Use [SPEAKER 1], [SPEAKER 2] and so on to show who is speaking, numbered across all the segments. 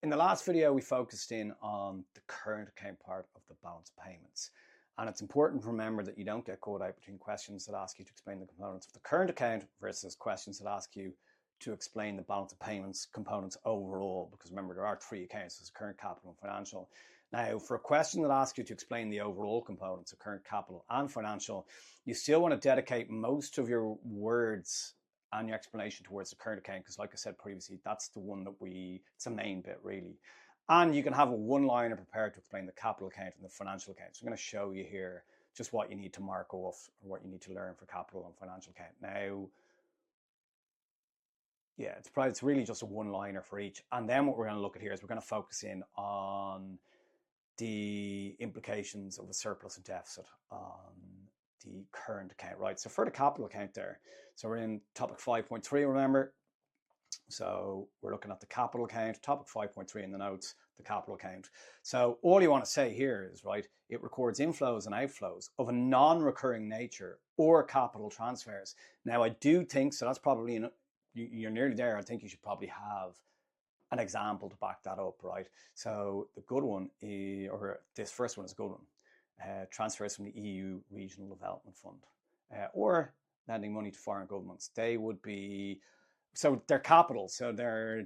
[SPEAKER 1] In the last video, we focused in on the current account part of the balance of payments. And it's important to remember that you don't get caught out between questions that ask you to explain the components of the current account versus questions that ask you to explain the balance of payments components overall. Because remember, there are three accounts: there's current, capital, and financial. Now, for a question that asks you to explain the overall components of current, capital, and financial, you still want to dedicate most of your words and your explanation towards the current account, because like I said previously, that's the one that it's the main bit really. And you can have a one-liner prepared to explain the capital account and the financial account. So I'm going to show you here just what you need to mark off or what you need to learn for capital and financial account. Now, yeah, it's really just a one-liner for each. And then what we're going to look at here is we're going to focus in on the implications of a surplus and deficit on the current account, right? So for the capital account there, so we're in topic 5.3, remember? So we're looking at the capital account, topic 5.3 in the notes, the capital account. So all you want to say here is, right, it records inflows and outflows of a non-recurring nature or capital transfers. Now I do think, so that's probably, you're nearly there, I think you should probably have an example to back that up, right? So the good one is, or this first one is a good one. Transfers from the EU Regional Development Fund or lending money to foreign governments. They would be, so they're capital, so they're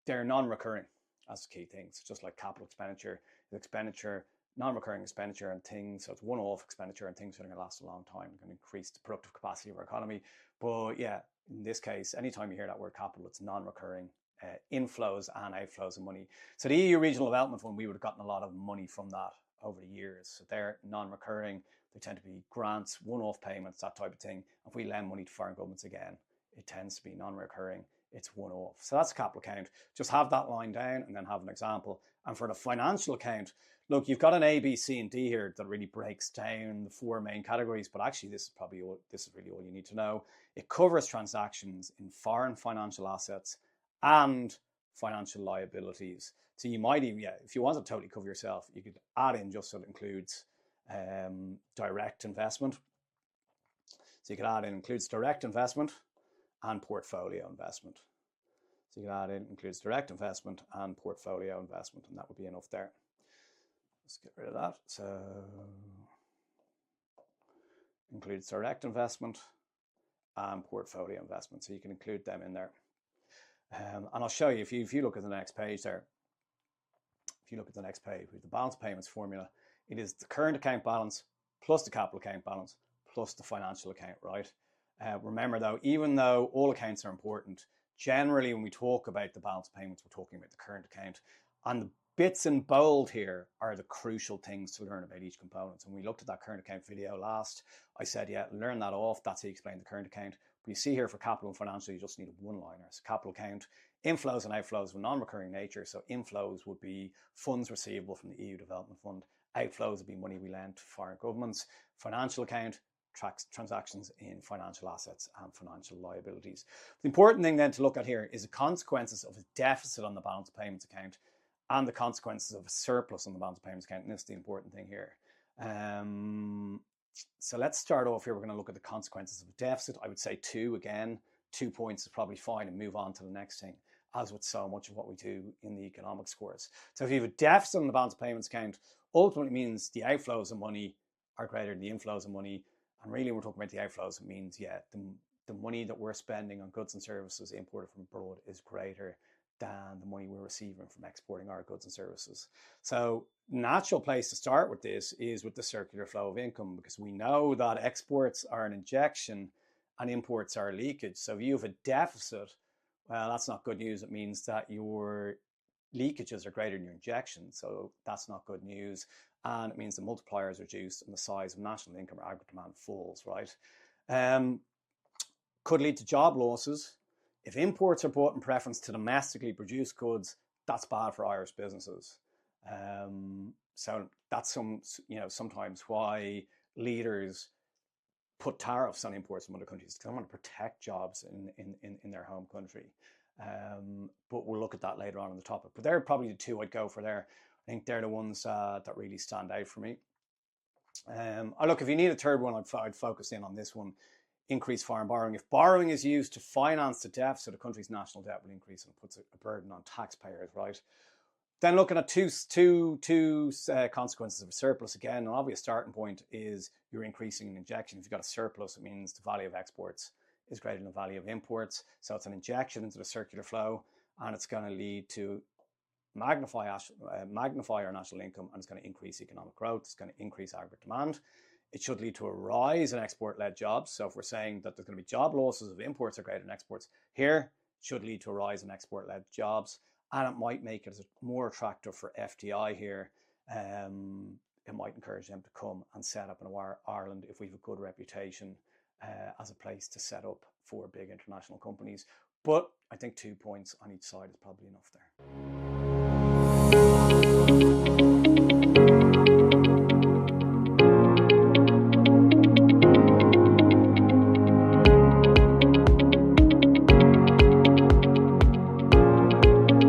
[SPEAKER 1] non-recurring. That's the key thing. It's just like capital expenditure, non-recurring expenditure and things. So it's one-off expenditure and things that are going to last a long time, going to increase the productive capacity of our economy. But yeah, in this case, anytime you hear that word capital, it's non-recurring. Inflows and outflows of money. So the EU Regional Development Fund, we would have gotten a lot of money from that over the years. So they're non-recurring. They tend to be grants, one-off payments, that type of thing. If we lend money to foreign governments again, it tends to be non-recurring. It's one-off. So that's a capital account. Just have that line down and then have an example. And for the financial account, look, you've got an A, B, C, and D here that really breaks down the four main categories. But actually, this is really all you need to know. It covers transactions in foreign financial assets and financial liabilities. So you might even, if you want to totally cover yourself, you could add in just so it includes direct investment. So you could add in includes direct investment and portfolio investment. So you could add in includes direct investment and portfolio investment, and that would be enough there. Let's get rid of that. So includes direct investment and portfolio investment. So you can include them in there. And I'll show you, if you look at the next page there, if you look at the next page with the balance payments formula, it is the current account balance plus the capital account balance plus the financial account, right? Remember though, even though all accounts are important, generally when we talk about the balance payments, we're talking about the current account. And the bits in bold here are the crucial things to learn about each component. So when we looked at that current account video last, I said, yeah, learn that off. That's how you explain the current account. But you see here for capital and financial, you just need a one-liner. So capital account, inflows and outflows of a non-recurring nature. So inflows would be funds receivable from the EU Development Fund. Outflows would be money we lend to foreign governments. Financial account, transactions in financial assets and financial liabilities. The important thing then to look at here is the consequences of a deficit on the balance of payments account and the consequences of a surplus on the balance of payments account. And this is the important thing here. So let's start off here. We're going to look at the consequences of a deficit. I would say 2 points is probably fine, and move on to the next thing, as with so much of what we do in the economics course. So if you have a deficit on the balance of payments account, ultimately means the outflows of money are greater than the inflows of money. And really, when we're talking about the outflows, it means, the money that we're spending on goods and services imported from abroad is greater than the money we're receiving from exporting our goods and services. So natural place to start with this is with the circular flow of income, because we know that exports are an injection and imports are a leakage. So if you have a deficit, well, that's not good news. It means that your leakages are greater than your injections. So that's not good news. And it means the multiplier is reduced and the size of national income or aggregate demand falls, right? Could lead to job losses. If imports are bought in preference to domestically produced goods, that's bad for Irish businesses. So that's sometimes why leaders put tariffs on imports from other countries, because they want to protect jobs in their home country. But we'll look at that later on in the topic. But they're probably the two I'd go for there. I think they're the ones that really stand out for me. Look, if you need a third one, I'd focus in on this one. increase foreign borrowing. If borrowing is used to finance the deficit, a country's national debt will increase, and it puts a burden on taxpayers, right? Then looking at two consequences of a surplus, again, an obvious starting point is you're increasing an injection. If you've got a surplus, it means the value of exports is greater than the value of imports. So it's an injection into the circular flow, and it's going to lead to magnify our national income, and it's going to increase economic growth. It's going to increase aggregate demand. It should lead to a rise in export-led jobs. So if we're saying that there's going to be job losses if imports are greater than exports, here it should lead to a rise in export-led jobs. And it might make it more attractive for FDI here. It might encourage them to come and set up in Ireland if we have a good reputation as a place to set up for big international companies. But I think 2 points on each side is probably enough there.